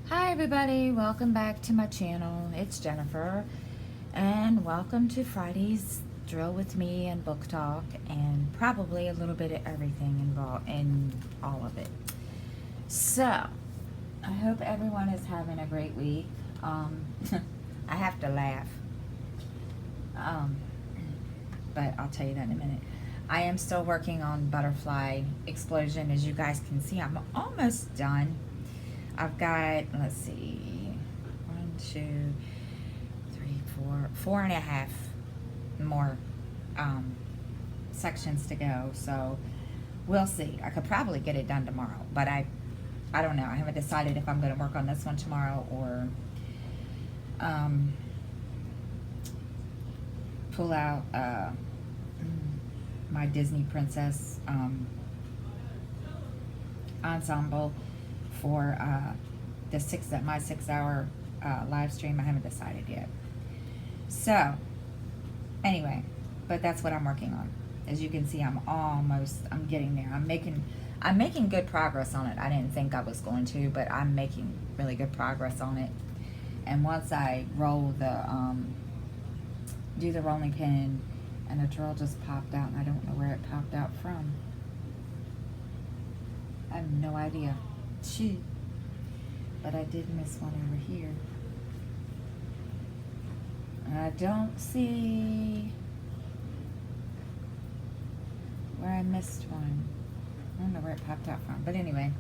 Hi everybody, welcome back to my channel. It's Jennifer and welcome to Friday's Drill with Me and Book Talk, and probably a little bit of everything involved in all of it. So, I hope everyone is having a great week. I have to laugh, but I'll tell you that in a minute. I am still working on Butterfly Explosion. As you guys can see, I'm almost done. I've got, let's see, 1, 2, 3, 4, 4.5 more sections to go. So we'll see. I could probably get it done tomorrow, but I don't know. I haven't decided if I'm going to work on this one tomorrow or pull out my Disney Princess ensemble for my 6-hour live stream. I haven't decided yet. So anyway, but that's what I'm working on. As you can see, I'm getting there. I'm making good progress on it. I didn't think I was going to, but I'm making really good progress on it. And once I roll do the rolling pin, and a drill just popped out, and I don't know where it popped out from. I have no idea. Shoot. But I did miss one over here. I don't see where I missed one. I don't know where it popped out from. But anyway,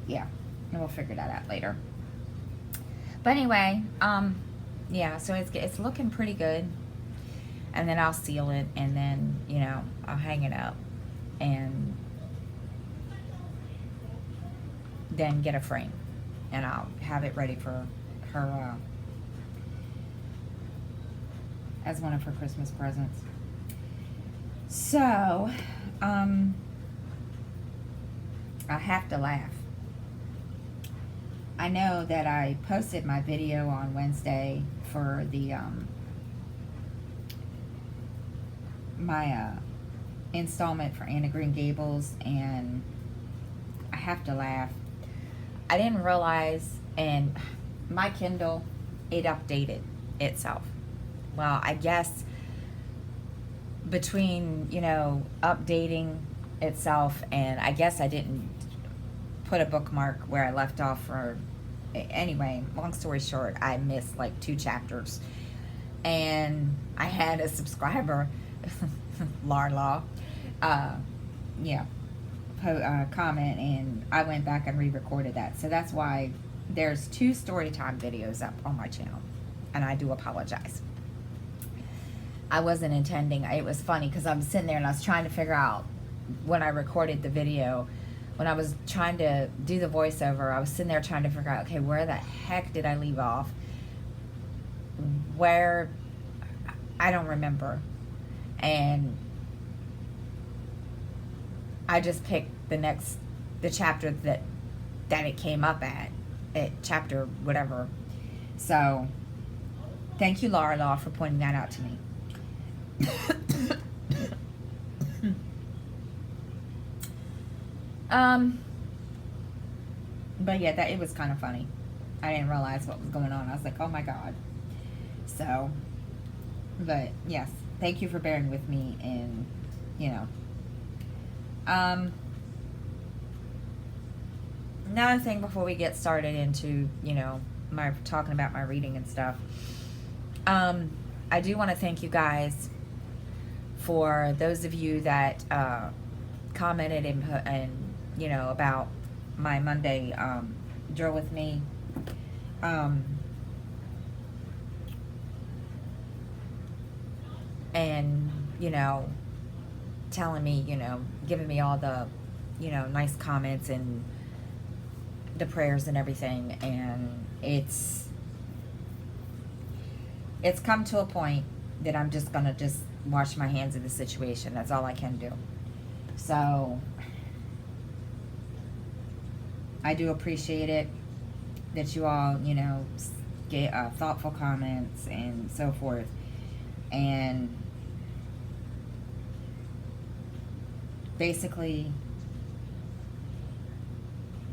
yeah. And we'll figure that out later. But anyway, yeah, so it's looking pretty good. And then I'll seal it, and then, I'll hang it up and then get a frame, and I'll have it ready for her as one of her Christmas presents. So I have to laugh. I know that I posted my video on Wednesday for the my installment for Anne of Green Gables, and I have to laugh. I didn't realize, and my Kindle, it updated itself. Well, I guess between, updating itself, and I guess I didn't put a bookmark where I left off, or anyway, long story short, I missed like 2 chapters. And I had a subscriber, Larla, comment, and I went back and re-recorded that. So that's why there's 2 story time videos up on my channel, and I do apologize. I wasn't intending. It was funny because I'm sitting there and I was trying to figure out, when I recorded the video, when I was trying to do the voiceover, I was sitting there trying to figure out, okay, where the heck did I leave off? Where, I don't remember. And I just picked the chapter that it came up at chapter whatever. So thank you, Laura Law, for pointing that out to me. But yeah, it was kind of funny. I didn't realize what was going on. I was like, oh my God. So, but yes, thank you for bearing with me, and another thing before we get started into, my talking about my reading and stuff. I do want to thank you guys for those of you that commented and about my Monday drill with me. And telling me, giving me all the nice comments and the prayers and everything. And it's come to a point that I'm just gonna wash my hands of the situation. That's all I can do. So I do appreciate it that you all get thoughtful comments and so forth. And basically,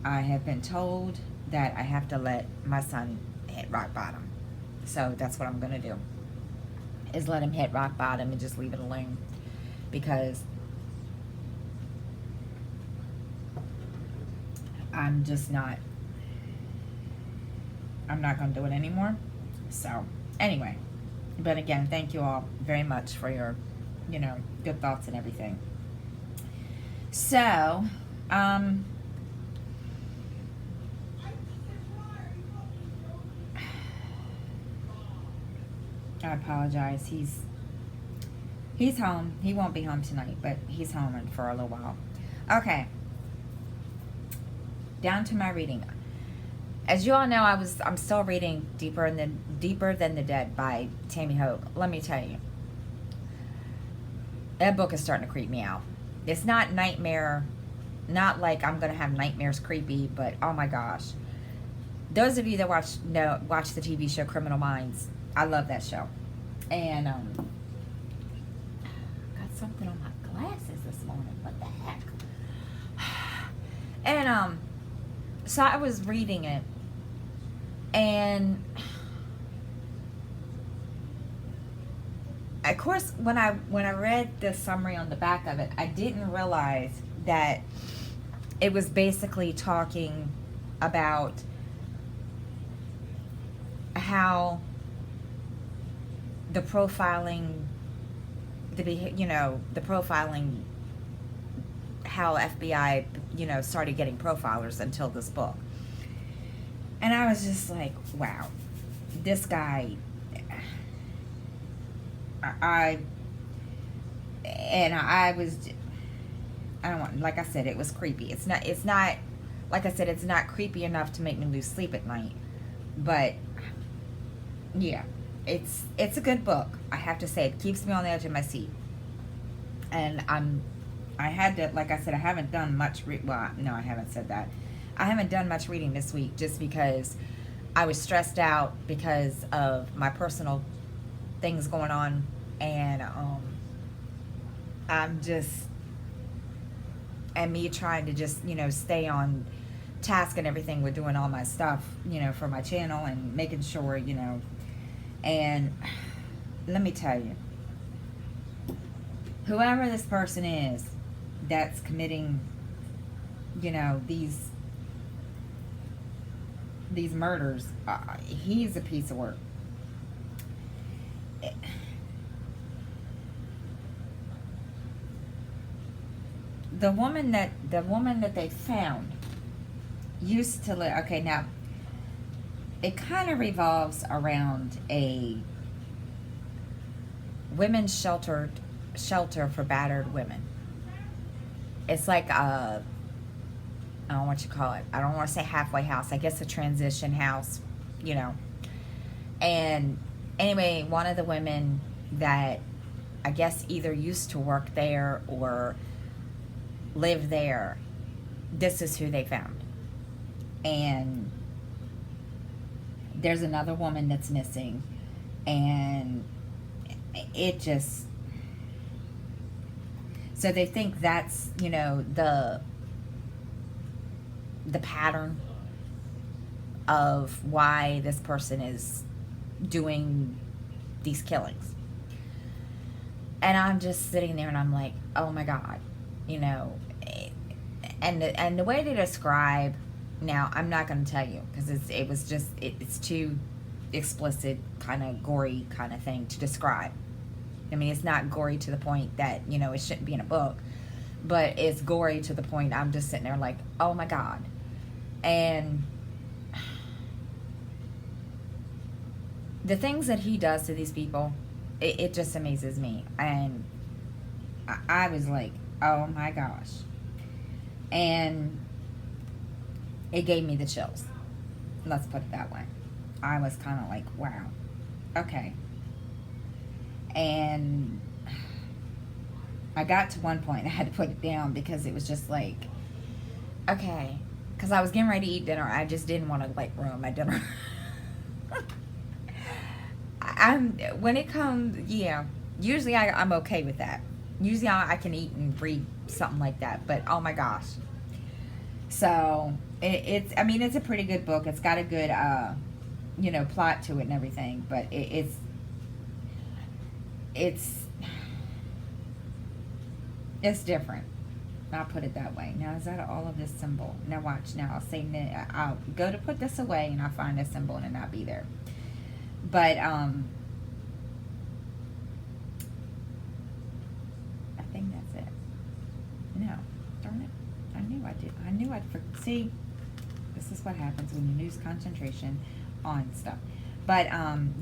I have been told that I have to let my son hit rock bottom. So that's what I'm going to do, is let him hit rock bottom and just leave it alone. Because I'm not going to do it anymore. So, anyway. But again, thank you all very much for your, good thoughts and everything. So, I apologize. He's home. He won't be home tonight, but he's home for a little while. Okay. Down to my reading. As you all know, I'm still reading Deeper Than the Dead by Tammy Hogue. Let me tell you, that book is starting to creep me out. It's not nightmare, not like I'm gonna have nightmares creepy, but oh my gosh. Those of you that watch the TV show Criminal Minds, I love that show. And got something on my glasses this morning. What the heck? And so I was reading it, and of course, when I read the summary on the back of it, I didn't realize that it was basically talking about how the profiling, how FBI, started getting profilers until this book. And I was just like, wow, this guy, I don't want, like I said, it was creepy. It's not, like I said, it's not creepy enough to make me lose sleep at night. But, yeah, it's a good book. I have to say, it keeps me on the edge of my seat. And I had to, like I said, I haven't done much, I haven't said that. I haven't done much reading this week just because I was stressed out because of my personal things going on. And me trying to just, stay on task and everything with doing all my stuff, for my channel and making sure, and let me tell you, whoever this person is that's committing, these murders, he's a piece of work. The woman that they found used to live. Okay, now it kind of revolves around a women's shelter for battered women. It's like I don't know what you call it. I don't want to say halfway house. I guess a transition house, And anyway, one of the women that I guess either used to work there or live there, this is who they found. And there's another woman that's missing, and it just, so they think that's, the pattern of why this person is doing these killings. And I'm just sitting there and I'm like, oh my God, and the way they describe, now I'm not going to tell you because it's too explicit, kind of gory kind of thing to describe. I mean, it's not gory to the point that, it shouldn't be in a book, but it's gory to the point I'm just sitting there like, oh my God. And the things that he does to these people, it just amazes me. And I was like, oh my gosh. And it gave me the chills. Let's put it that way. I was kind of like, wow. Okay. And I got to one point, I had to put it down because it was just like, okay. Because I was getting ready to eat dinner. I just didn't want to, ruin my dinner. When it comes, yeah, usually I'm okay with that. Usually I can eat and read something like that. But, oh my gosh. So I mean, it's a pretty good book. It's got a good, plot to it and everything. But it's it's different. I'll put it that way. Now, is that all of this symbol? Now, watch. Now, I'll say, I'll go to put this away, and I'll find a symbol, and it'll not be there. But, I think that's it. No. Darn it. I knew I did. I knew I'd, see, this is what happens when you lose concentration on stuff. But,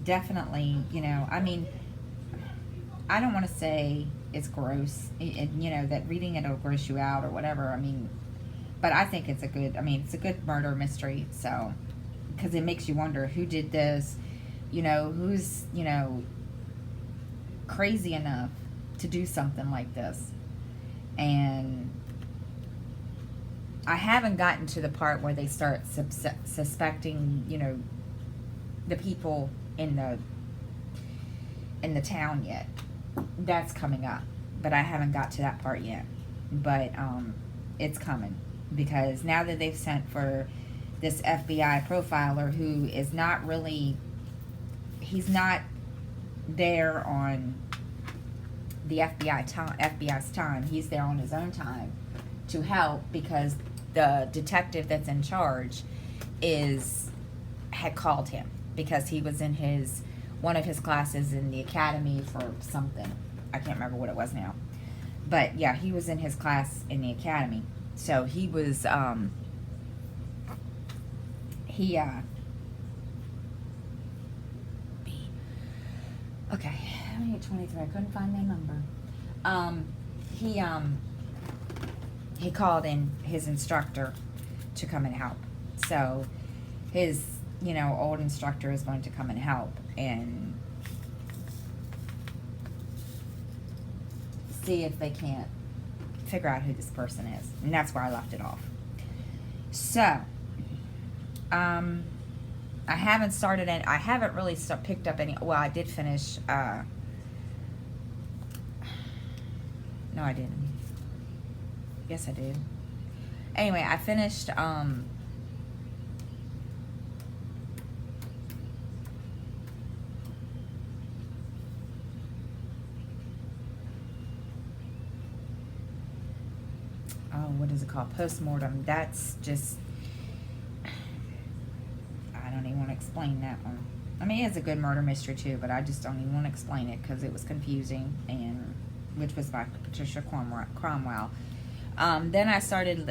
definitely, I mean, I don't want to say it's gross, that reading it will gross you out or whatever. I mean, but I think it's it's a good murder mystery. So, because it makes you wonder who did this, who's, crazy enough to do something like this. And I haven't gotten to the part where they start suspecting, the people in the town yet. That's coming up, but I haven't got to that part yet. But it's coming, because now that they've sent for this FBI profiler who is not really, he's not there on the FBI's time. He's there on his own time to help, because the detective that's in charge had called him because he was in one of his classes in the academy for something. I can't remember what it was now. But yeah, he was in his class in the academy. So he was, okay, I need 23. I couldn't find their number. He called in his instructor to come and help. So his, old instructor is going to come and help and see if they can't figure out who this person is. And that's where I left it off. So, I haven't started it. I haven't really picked up any. Well, I did finish. No, I didn't. Yes, I did. Anyway, I finished. What is it called? Postmortem. That's just, I don't even want to explain that one. I mean, it's a good murder mystery too, but I just don't even want to explain it because it was confusing, and which was by Patricia Cromwell. Then I started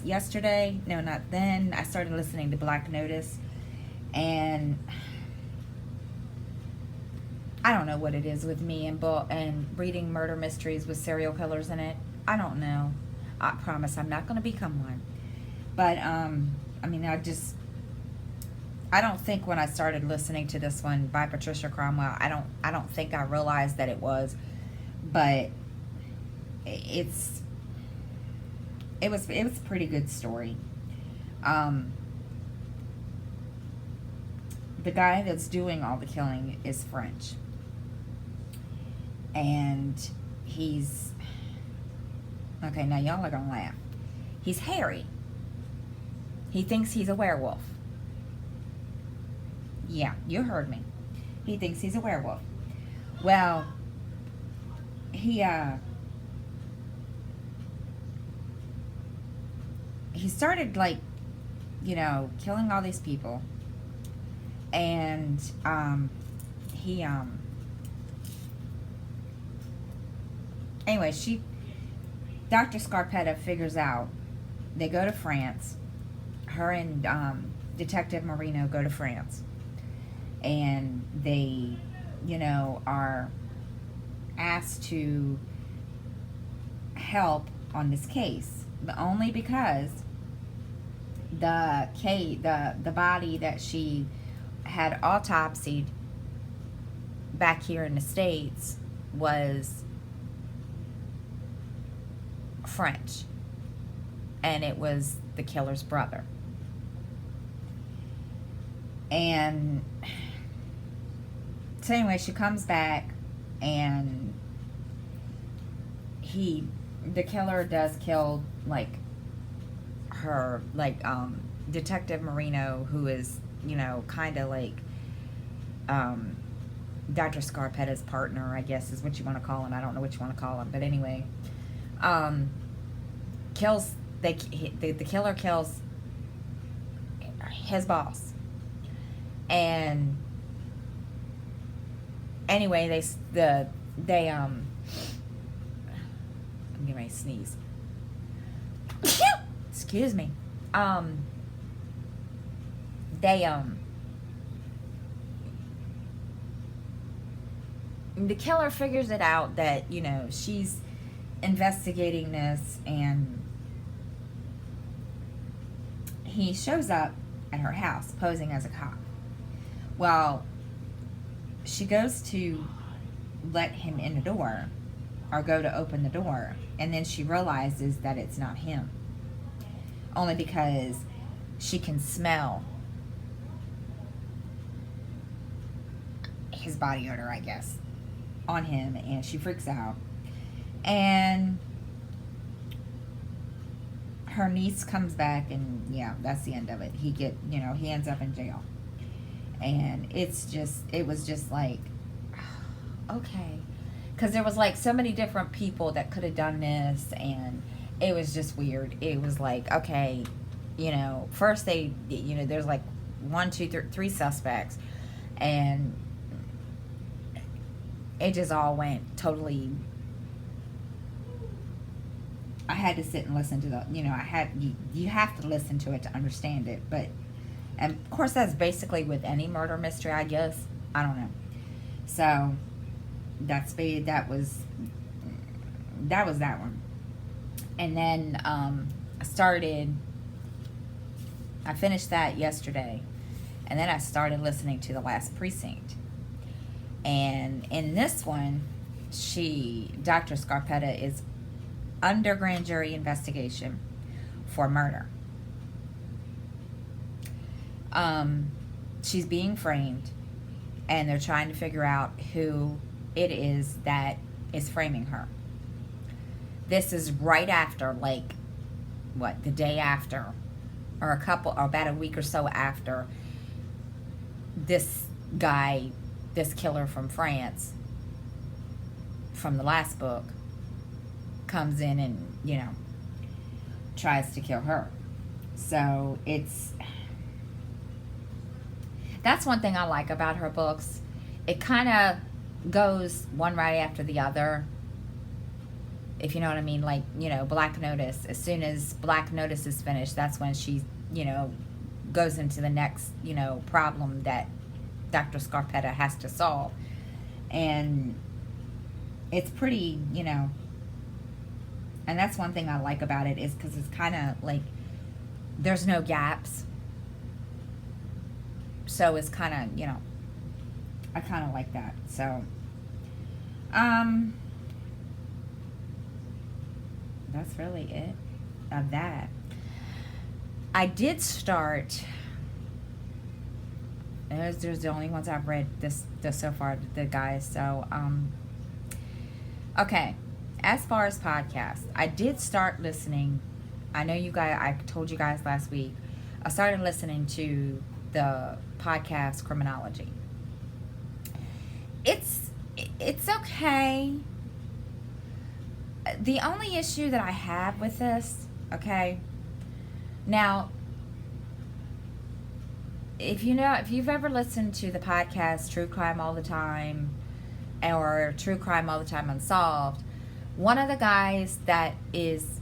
yesterday. No, not then. I started listening to Black Notice, and I don't know what it is with me and reading murder mysteries with serial killers in it. I don't know. I promise I'm not going to become one. But, I mean, I don't think when I started listening to this one by Patricia Cromwell, I don't think I realized that it was, but it was a pretty good story. The guy that's doing all the killing is French. And he's, okay, now y'all are gonna laugh. He's hairy. He thinks he's a werewolf. Yeah, you heard me. He thinks he's a werewolf. Well, he started, like, killing all these people. And, anyway, Dr. Scarpetta figures out, they go to France. Her and Detective Marino go to France. And they, are asked to help on this case. But only because the body that she had autopsied back here in the States was French, and it was the killer's brother. And so anyway, she comes back, and the killer does kill, like, her, like, Detective Marino, who is, kind of like, Dr. Scarpetta's partner, I guess is what you want to call him. I don't know what you want to call him, but anyway, kills, the killer kills his boss. And anyway, I'm getting ready to sneeze. Excuse me. The killer figures it out that, she's investigating this, and he shows up at her house posing as a cop. Well, she goes to let him in the door, or go to open the door, and then she realizes that it's not him. Only because she can smell his body odor, I guess, on him, and she freaks out. And her niece comes back, and yeah, that's the end of it. He ends up in jail. And it was just like, okay. Because there was like so many different people that could have done this, and it was just weird. It was like, okay, first there's like 1, 2, 3 suspects, and it just all went totally. I had to sit and listen to you have to listen to it to understand it, but, and of course that's basically with any murder mystery, I guess. I don't know. So that was that one. And then I finished that yesterday, and then I started listening to The Last Precinct. And in this one, Dr. Scarpetta is under grand jury investigation for murder. She's being framed, and they're trying to figure out who it is that is framing her. This is right after, like, the day after, or about a week or so after this killer from France, from the last book, comes in and, tries to kill her. So that's one thing I like about her books. It kind of goes one right after the other, if you know what I mean. Like, Black Notice. As soon as Black Notice is finished, that's when she, goes into the next, problem that Dr. Scarpetta has to solve. And it's pretty, and that's one thing I like about it, is because it's kind of like there's no gaps. So it's kind of, I kind of like that. So, that's really it of that. I did start, there's the only ones I've read this so far, the guys. So, okay. As far as podcasts, I did start listening. I know you guys, I told you guys last week, I started listening to the podcast Criminology. It's okay. The only issue that I have with this, okay, now, if you've ever listened to the podcast True Crime All the Time, or True Crime All the Time Unsolved, one of the guys that is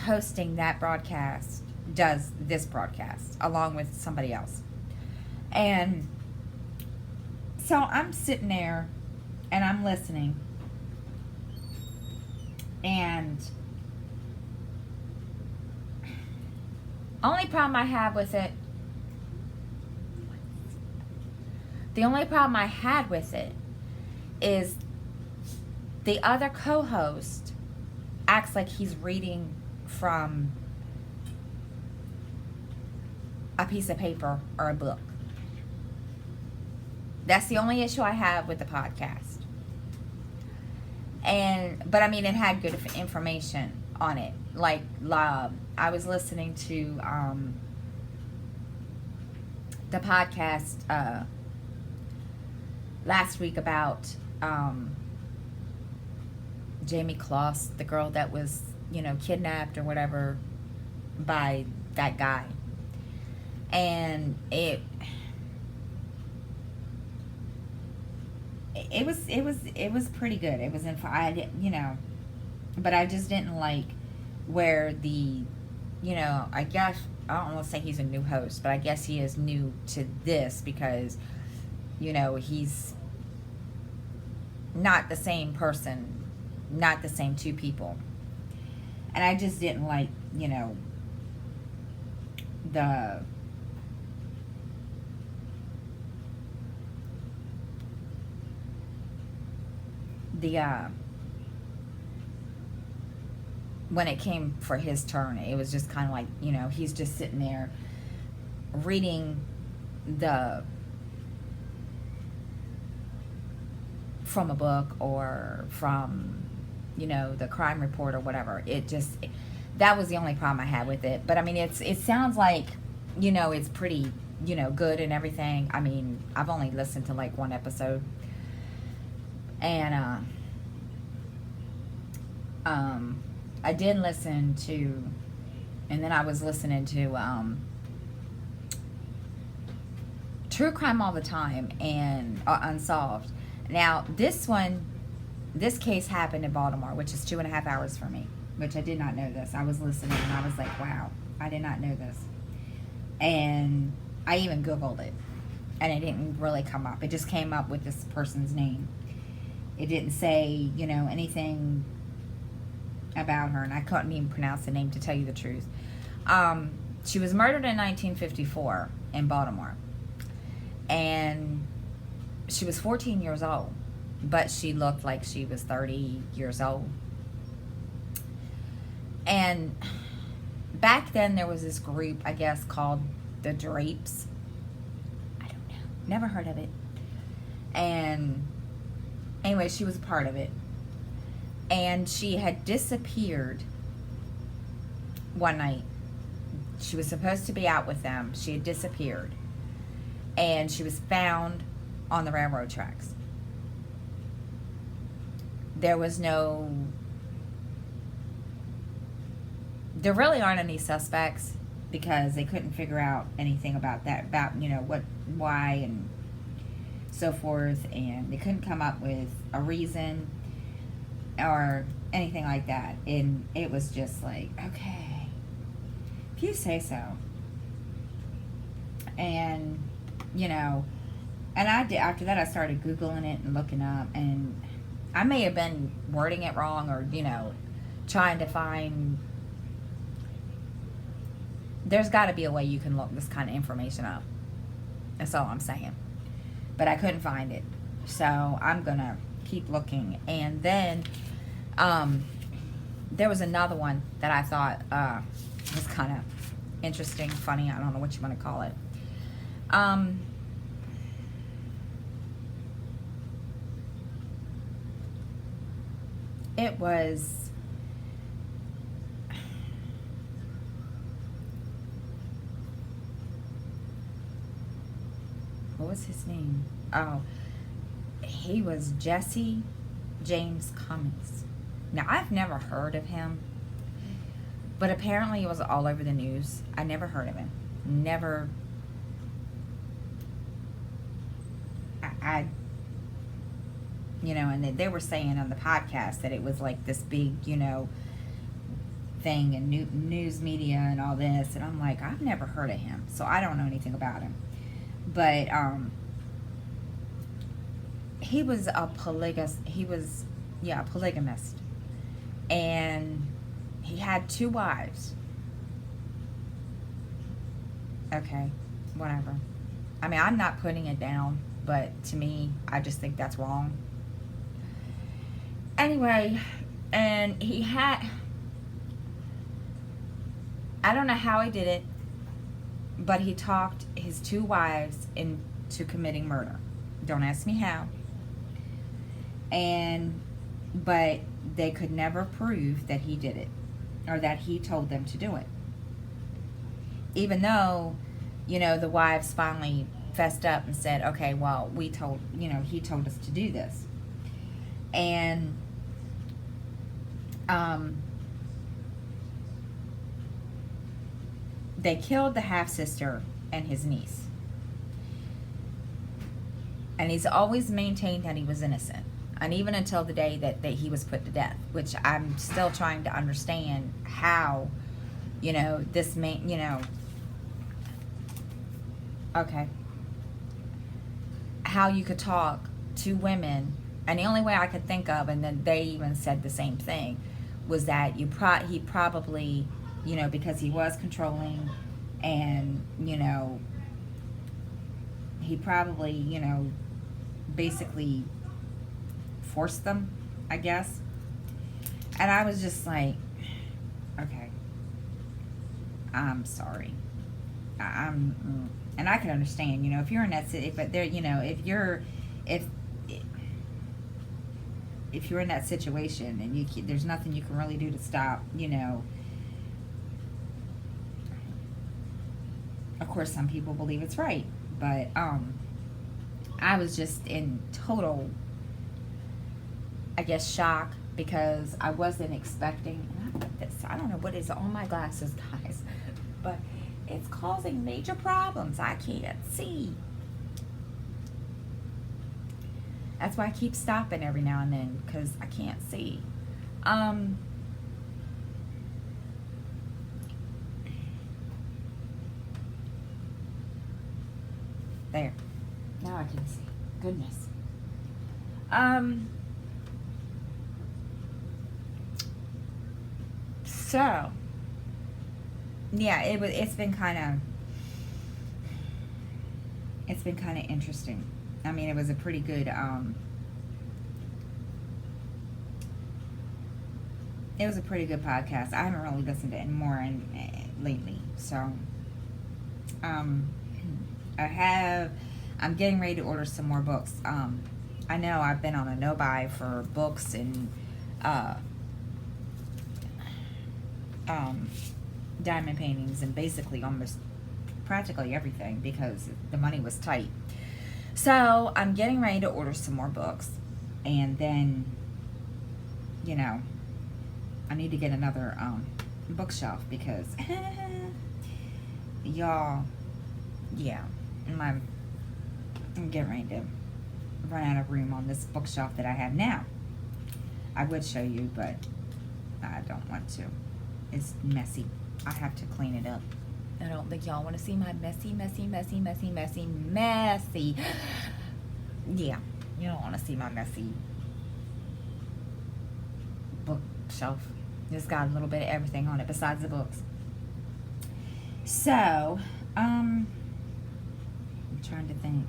hosting that broadcast does this broadcast along with somebody else. And so I'm sitting there and I'm listening, and only problem I have with it, the only problem I had with it is the other co-host acts like he's reading from a piece of paper or a book. That's the only issue I have with the podcast. But I mean, it had good information on it. like, I was listening to the podcast last week about Jamie Kloss, the girl that was, kidnapped or whatever by that guy. And it was pretty good. It was but I just didn't like where I guess, I don't want to say he's a new host, but I guess he is new to this because, he's not the same person, not the same two people. And I just didn't like, the when it came for his turn, it was just kind of like, he's just sitting there reading from a book or from, the crime report or whatever. That was the only problem I had with it. But I mean, it sounds like, it's pretty, good and everything. I mean, I've only listened to like one episode. And, I did listen to, and then I was listening to, True Crime All the Time and Unsolved. Now, this case happened in Baltimore, which is 2.5 hours for me, which I did not know this. I was listening and I was like, wow, I did not know this. And I even Googled it, and it didn't really come up. It just came up with this person's name. It didn't say, anything about her, and I couldn't even pronounce the name, to tell you the truth. She was murdered in 1954 in Baltimore, and she was 14 years old, but she looked like she was 30 years old. And back then there was this group, I guess, called the Drapes. I don't know, never heard of it. And anyway, she was a part of it. And she had disappeared one night. She was supposed to be out with them. She had disappeared. And she was found on the railroad tracks. There really aren't any suspects because they couldn't figure out anything about why and so forth, and they couldn't come up with a reason or anything like that. And it was just like, okay, if you say so. And and I did. After that, I started Googling it and looking up, and I may have been wording it wrong or trying to find. There's got to be a way you can look this kind of information up. That's all I'm saying. But I couldn't find it, so I'm gonna keep looking. And then there was another one that I thought was kind of interesting, funny. I don't know what you want to call it. It was what was his name? Oh, he was Jesse James Cummings. Now, I've never heard of him, but apparently it was all over the news. I never heard of him. Never. And they were saying on the podcast that it was like this big, thing in news media and all this. And I'm like, I've never heard of him, so I don't know anything about him. But he was a polygamist. A polygamist, and he had 2 wives. Okay, whatever. I mean, I'm not putting it down, but to me, I just think that's wrong. Anyway, and he had, I don't know how he did it, but he talked his 2 wives into committing murder. Don't ask me how. But they could never prove that he did it. or that he told them to do it. Even though, the wives finally fessed up and said, okay, well, he told us to do this. And, they killed the half-sister and his niece. And he's always maintained that he was innocent. And even until the day that he was put to death, which I'm still trying to understand how, this okay. How you could talk to women, and the only way I could think of, and then they even said the same thing, was that he probably, because he was controlling, and, he probably, basically forced them, I guess. And I was just like, okay, I'm sorry. And I can understand, if you're in that city, but there, if you're in that situation and there's nothing you can really do to stop, of course some people believe it's right, but I was just in total, I guess, shock, because I wasn't expecting, I don't know what is on my glasses, guys, but it's causing major problems. I can't see. That's why I keep stopping every now and then, because I can't see. There. Now I can see. Goodness. So, yeah, it's been kind of interesting. I mean, it was a pretty good it was a pretty good podcast. I haven't really listened to it more lately, so I'm getting ready to order some more books. I know I've been on a no-buy for books and diamond paintings and basically almost practically everything, because the money was tight. So I'm getting ready to order some more books, and then I need to get another bookshelf, because y'all, yeah, I'm getting ready to run out of room on this bookshelf that I have now. I would show you, but I don't want to. It's messy. I have to clean it up. I don't think y'all want to see my messy. Yeah, you don't want to see my messy bookshelf. It's got a little bit of everything on it besides the books. So, I'm trying to think.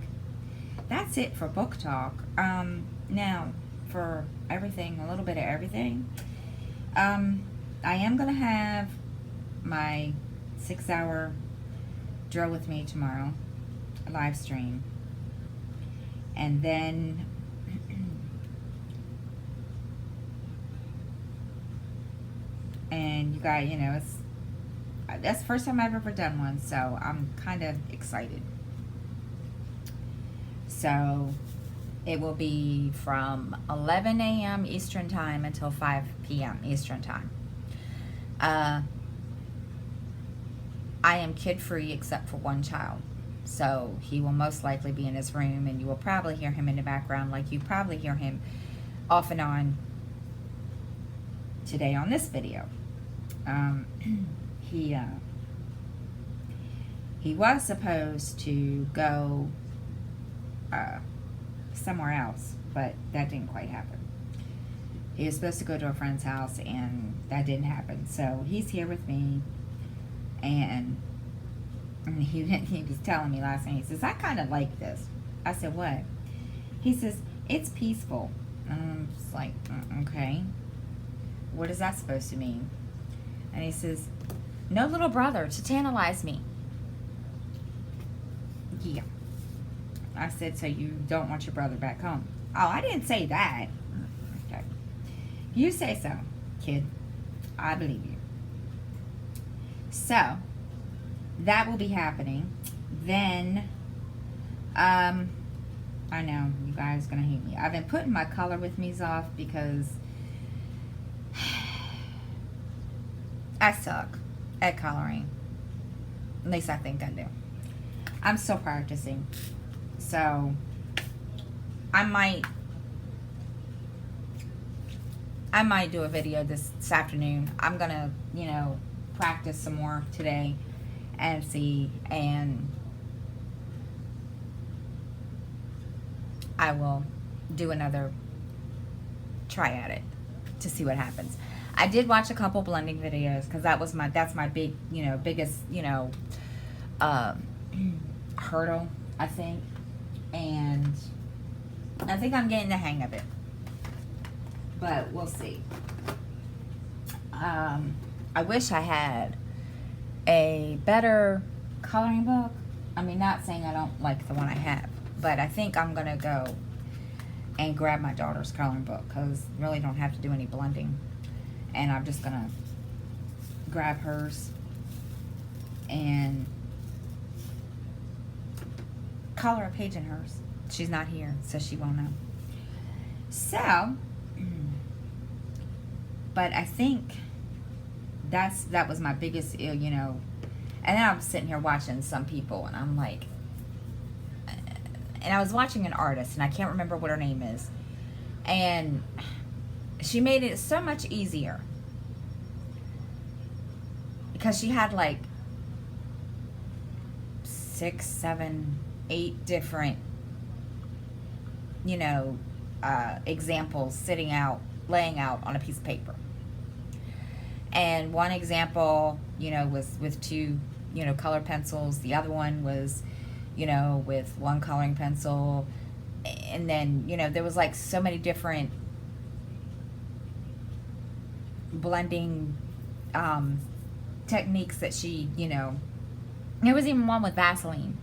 That's it for book talk. Now, for everything, a little bit of everything, I am going to have my 6-hour drill with me tomorrow, a live stream. And then and you guys, that's the first time I've ever done one, so I'm kind of excited. So it will be from 11 a.m. Eastern Time until 5 p.m. Eastern Time. I am kid-free except for one child. So he will most likely be in his room, and you will probably hear him in the background, like you probably hear him off and on today on this video. He was supposed to go somewhere else, but that didn't quite happen. He was supposed to go to a friend's house, and that didn't happen. So he's here with me, and he was telling me last night, he says, I kind of like this. I said, what? He says, it's peaceful. And I'm just like, okay. What is that supposed to mean? And he says, no little brother to tantalize me. Yeah. I said, so you don't want your brother back home? Oh, I didn't say that. Okay. You say so, kid. I believe you. So that will be happening. Then, I know you guys are gonna hate me. I've been putting my color with me's off because I suck at coloring. At least I think I do. I'm still practicing. So I might do a video this afternoon. I'm gonna, practice some more today and see, and I will do another try at it to see what happens. I did watch a couple blending videos because that's my big, biggest, hurdle, I think. And I think I'm getting the hang of it. But we'll see. I wish I had a better coloring book. I mean, not saying I don't like the one I have, but I think I'm going to go and grab my daughter's coloring book because I really don't have to do any blending. And I'm just going to grab hers and color a page in hers. She's not here, so she won't know. So, but I think that was my biggest, and then I'm sitting here watching some people, and I'm like, and I was watching an artist, and I can't remember what her name is, and she made it so much easier because she had like 6, 7, 8 different, examples laying out on a piece of paper. And one example, was with 2, color pencils. The other one was, with 1 coloring pencil. And then, there was like so many different blending techniques that she, there was even one with Vaseline.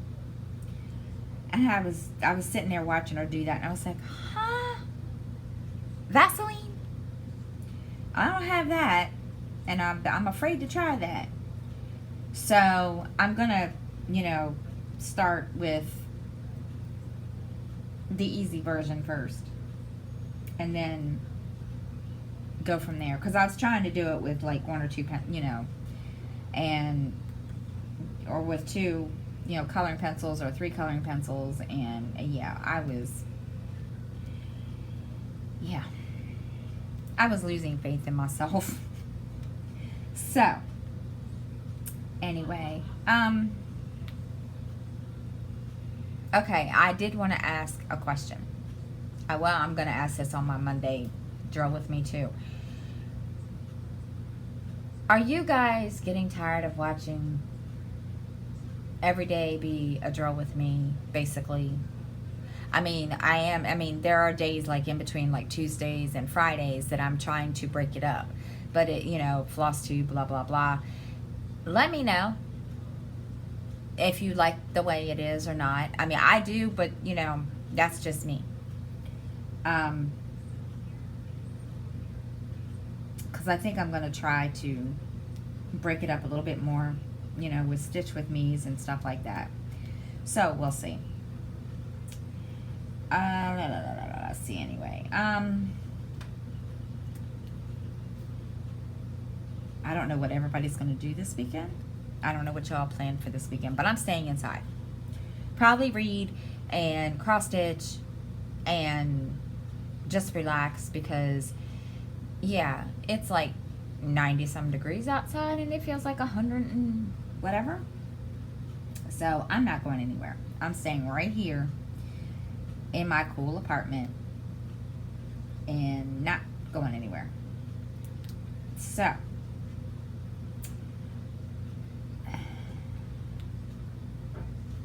And I was sitting there watching her do that, and I was like, huh? Vaseline? I don't have that, and I'm afraid to try that. So I'm gonna, start with the easy version first, and then go from there. Because I was trying to do it with like 1 or 2 or with 2, coloring pencils or 3 coloring pencils, and I was losing faith in myself. So anyway, okay, I did want to ask a question. I'm going to ask this on my Monday drill with me too. Are you guys getting tired of watching every day be a drill with me, basically? I mean, there are days like in between, like Tuesdays and Fridays, that I'm trying to break it up. But floss tube, blah, blah, blah. Let me know if you like the way it is or not. I mean, I do, but, that's just me. Because I think I'm going to try to break it up a little bit more, with Stitch With Me's and stuff like that. So, we'll see. Let's see anyway. I don't know what everybody's going to do this weekend. I don't know what y'all plan for this weekend, but I'm staying inside. Probably read and cross stitch and just relax because, it's like 90 some degrees outside and it feels like 100 and whatever. So I'm not going anywhere. I'm staying right here in my cool apartment and not going anywhere. So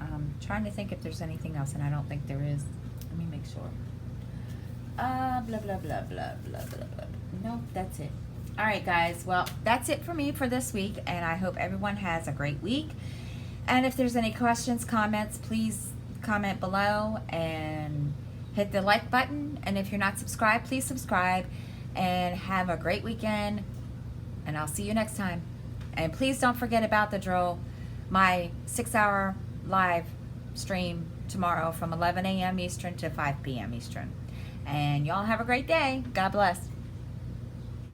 I'm trying to think if there's anything else, and I don't think there is. Let me make sure. Blah, blah, blah, blah, blah, blah, blah. Nope, that's it. All right, guys. Well, that's it for me for this week, and I hope everyone has a great week. And if there's any questions, comments, please comment below and hit the like button. And if you're not subscribed, please subscribe, and have a great weekend. And I'll see you next time. And please don't forget about the drill, my 6-hour live stream tomorrow from 11 a.m. Eastern to 5 p.m. Eastern. And y'all have a great day. God bless.